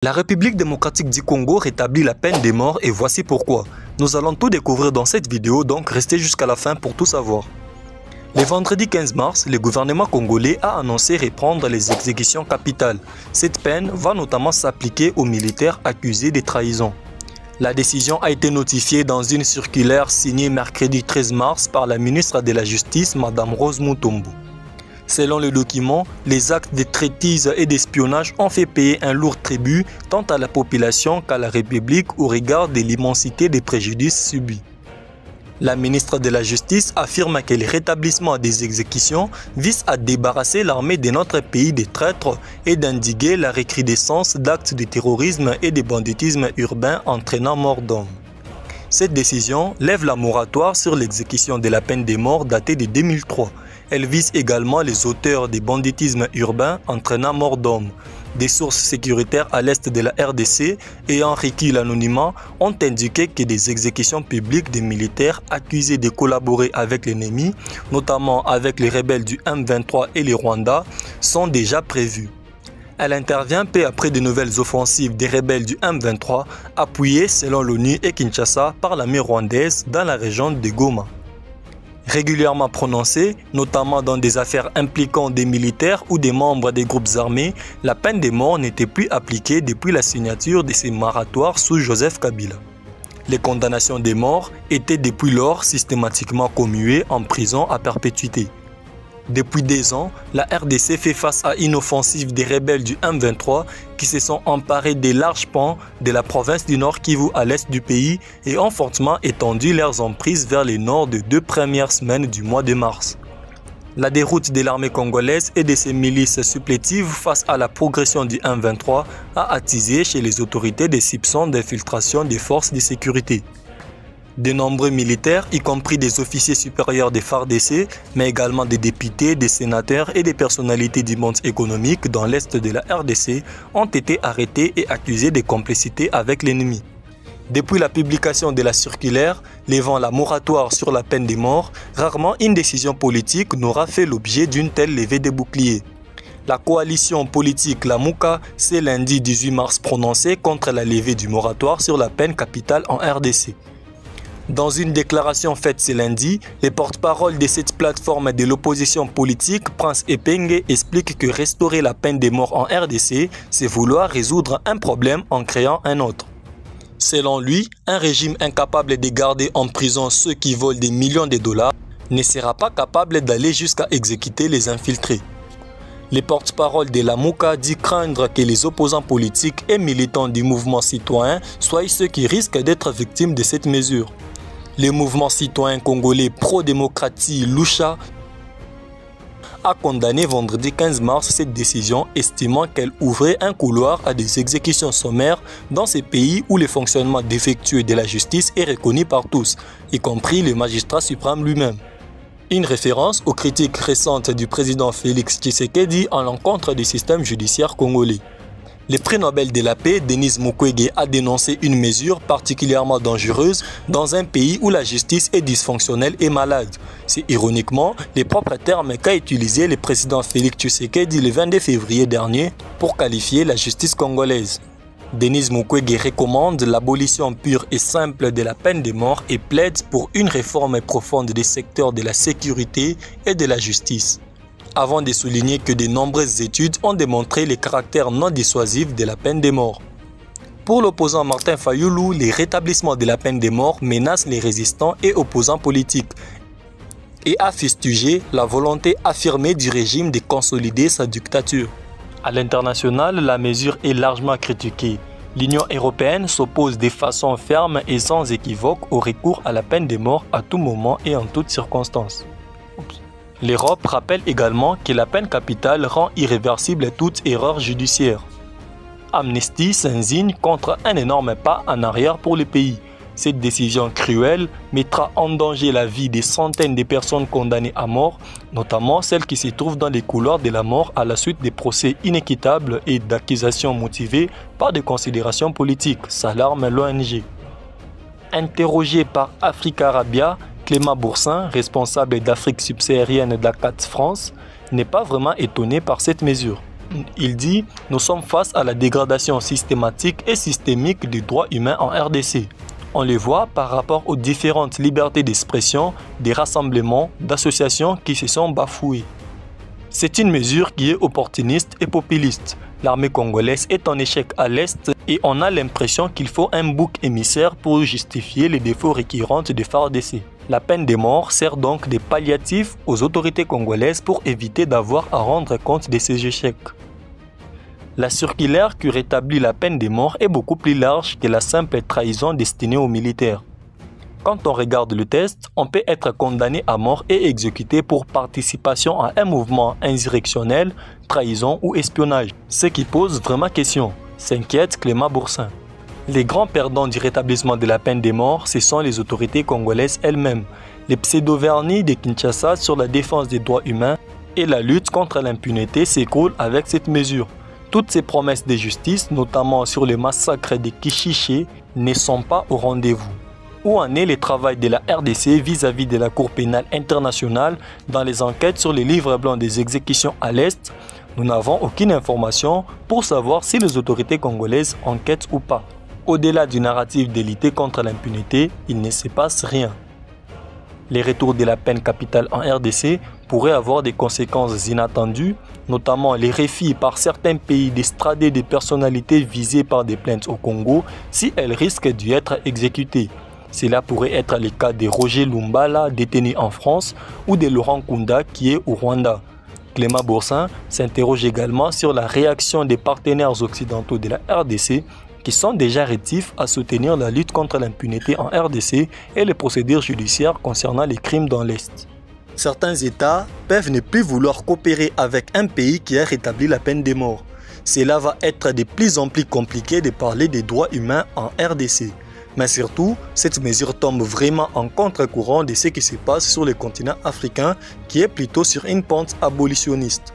La République démocratique du Congo rétablit la peine de mort et voici pourquoi. Nous allons tout découvrir dans cette vidéo, donc restez jusqu'à la fin pour tout savoir. Le vendredi 15 mars, le gouvernement congolais a annoncé reprendre les exécutions capitales. Cette peine va notamment s'appliquer aux militaires accusés de trahison. La décision a été notifiée dans une circulaire signée mercredi 13 mars par la ministre de la Justice, Mme Rose Mutombo. Selon le document, les actes de traîtrise et d'espionnage ont fait payer un lourd tribut tant à la population qu'à la République au regard de l'immensité des préjudices subis. La ministre de la Justice affirme que le rétablissement des exécutions vise à débarrasser l'armée de notre pays des traîtres et d'endiguer la recrudescence d'actes de terrorisme et de banditisme urbain entraînant mort d'hommes. Cette décision lève la moratoire sur l'exécution de la peine de mort datée de 2003. Elle vise également les auteurs des banditismes urbains entraînant mort d'hommes. Des sources sécuritaires à l'est de la RDC ayant requis l'anonymat ont indiqué que des exécutions publiques des militaires accusés de collaborer avec l'ennemi, notamment avec les rebelles du M23 et les Rwandais, sont déjà prévues. Elle intervient peu après de nouvelles offensives des rebelles du M23, appuyées selon l'ONU et Kinshasa par l'armée rwandaise dans la région de Goma. Régulièrement prononcée, notamment dans des affaires impliquant des militaires ou des membres des groupes armés, la peine de mort n'était plus appliquée depuis la signature de ces moratoires sous Joseph Kabila. Les condamnations de mort étaient depuis lors systématiquement commuées en prison à perpétuité. Depuis 2 ans, la RDC fait face à une offensive des rebelles du M23 qui se sont emparés des larges pans de la province du Nord Kivu à l'est du pays et ont fortement étendu leurs emprises vers le nord de 2 premières semaines du mois de mars. La déroute de l'armée congolaise et de ses milices supplétives face à la progression du M23 a attisé chez les autorités des soupçons d'infiltration des forces de sécurité. De nombreux militaires, y compris des officiers supérieurs des FARDC, mais également des députés, des sénateurs et des personnalités du monde économique dans l'est de la RDC, ont été arrêtés et accusés de complicité avec l'ennemi. Depuis la publication de la circulaire, levant la moratoire sur la peine de mort, rarement une décision politique n'aura fait l'objet d'une telle levée de boucliers. La coalition politique Lamuka s'est lundi 18 mars prononcée contre la levée du moratoire sur la peine capitale en RDC. Dans une déclaration faite ce lundi, le porte-parole de cette plateforme de l'opposition politique, Prince Epenge, explique que restaurer la peine de mort en RDC, c'est vouloir résoudre un problème en créant un autre. Selon lui, un régime incapable de garder en prison ceux qui volent des millions de dollars ne sera pas capable d'aller jusqu'à exécuter les infiltrés. Le porte-parole de la Mouka dit craindre que les opposants politiques et militants du mouvement citoyen soient ceux qui risquent d'être victimes de cette mesure. Le mouvement citoyen congolais pro-démocratie Lucha a condamné vendredi 15 mars cette décision, estimant qu'elle ouvrait un couloir à des exécutions sommaires dans ces pays où le fonctionnement défectueux de la justice est reconnu par tous, y compris le magistrat suprême lui-même. Une référence aux critiques récentes du président Félix Tshisekedi à l'encontre du système judiciaire congolais. Le prix Nobel de la paix, Denis Mukwege, a dénoncé une mesure particulièrement dangereuse dans un pays où la justice est dysfonctionnelle et malade. C'est ironiquement les propres termes qu'a utilisé le président Félix Tshisekedi le 22 février dernier pour qualifier la justice congolaise. Denis Mukwege recommande l'abolition pure et simple de la peine de mort et plaide pour une réforme profonde des secteurs de la sécurité et de la justice. Avant de souligner que de nombreuses études ont démontré le caractère non dissuasif de la peine de mort. Pour l'opposant Martin Fayulu, le rétablissement de la peine de mort menace les résistants et opposants politiques et a fustigé la volonté affirmée du régime de consolider sa dictature. À l'international, la mesure est largement critiquée. L'Union européenne s'oppose de façon ferme et sans équivoque au recours à la peine de mort à tout moment et en toutes circonstances. L'Europe rappelle également que la peine capitale rend irréversible toute erreur judiciaire. Amnesty s'indigne contre un énorme pas en arrière pour le pays. Cette décision cruelle mettra en danger la vie des centaines de personnes condamnées à mort, notamment celles qui se trouvent dans les couloirs de la mort à la suite des procès inéquitables et d'accusations motivées par des considérations politiques, s'alarme l'ONG. Interrogé par Africa Arabia, Clément Boursin, responsable d'Afrique subsaharienne d'ACAT France, n'est pas vraiment étonné par cette mesure. Il dit « Nous sommes face à la dégradation systématique et systémique des droits humains en RDC. On les voit par rapport aux différentes libertés d'expression, des rassemblements, d'associations qui se sont bafouées. C'est une mesure qui est opportuniste et populiste. L'armée congolaise est en échec à l'Est et on a l'impression qu'il faut un bouc émissaire pour justifier les défauts récurrents des FARDC. La peine de mort sert donc de palliatif aux autorités congolaises pour éviter d'avoir à rendre compte de ces échecs. La circulaire qui rétablit la peine de mort est beaucoup plus large que la simple trahison destinée aux militaires. Quand on regarde le texte, on peut être condamné à mort et exécuté pour participation à un mouvement insurrectionnel, trahison ou espionnage. Ce qui pose vraiment question, s'inquiète Clément Boursin. Les grands perdants du rétablissement de la peine de mort, ce sont les autorités congolaises elles-mêmes. Les pseudo-vernis de Kinshasa sur la défense des droits humains et la lutte contre l'impunité s'écroulent avec cette mesure. Toutes ces promesses de justice, notamment sur le massacre de Kichiché, ne sont pas au rendez-vous. Où en est le travail de la RDC vis-à-vis de la Cour pénale internationale dans les enquêtes sur les livres blancs des exécutions à l'Est? Nous n'avons aucune information pour savoir si les autorités congolaises enquêtent ou pas. Au-delà du narratif de lutter contre l'impunité, il ne se passe rien. Les retours de la peine capitale en RDC pourraient avoir des conséquences inattendues, notamment les refus par certains pays d'extrader des personnalités visées par des plaintes au Congo si elles risquent d'y être exécutées. Cela pourrait être le cas de Roger Lumbala, détenu en France, ou de Laurent Kunda, qui est au Rwanda. Clément Boursin s'interroge également sur la réaction des partenaires occidentaux de la RDC, qui sont déjà rétifs à soutenir la lutte contre l'impunité en RDC et les procédures judiciaires concernant les crimes dans l'Est. Certains États peuvent ne plus vouloir coopérer avec un pays qui a rétabli la peine de mort. Cela va être de plus en plus compliqué de parler des droits humains en RDC. Mais surtout, cette mesure tombe vraiment en contre-courant de ce qui se passe sur le continent africain qui est plutôt sur une pente abolitionniste.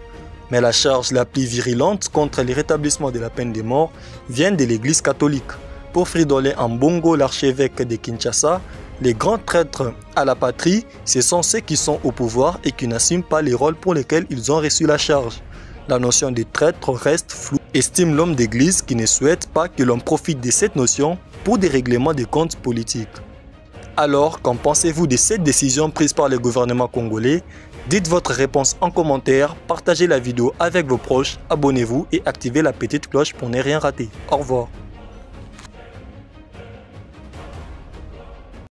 Mais la charge la plus virulente contre le rétablissement de la peine de mort vient de l'Église catholique. Pour Fridolin Ambongo, l'archevêque de Kinshasa, les grands traîtres à la patrie, ce sont ceux qui sont au pouvoir et qui n'assument pas les rôles pour lesquels ils ont reçu la charge. La notion de traître reste floue, estime l'homme d'église qui ne souhaite pas que l'on profite de cette notion pour des règlements de comptes politiques. Alors, qu'en pensez-vous de cette décision prise par le gouvernement congolais? Dites votre réponse en commentaire, partagez la vidéo avec vos proches, abonnez-vous et activez la petite cloche pour ne rien rater. Au revoir.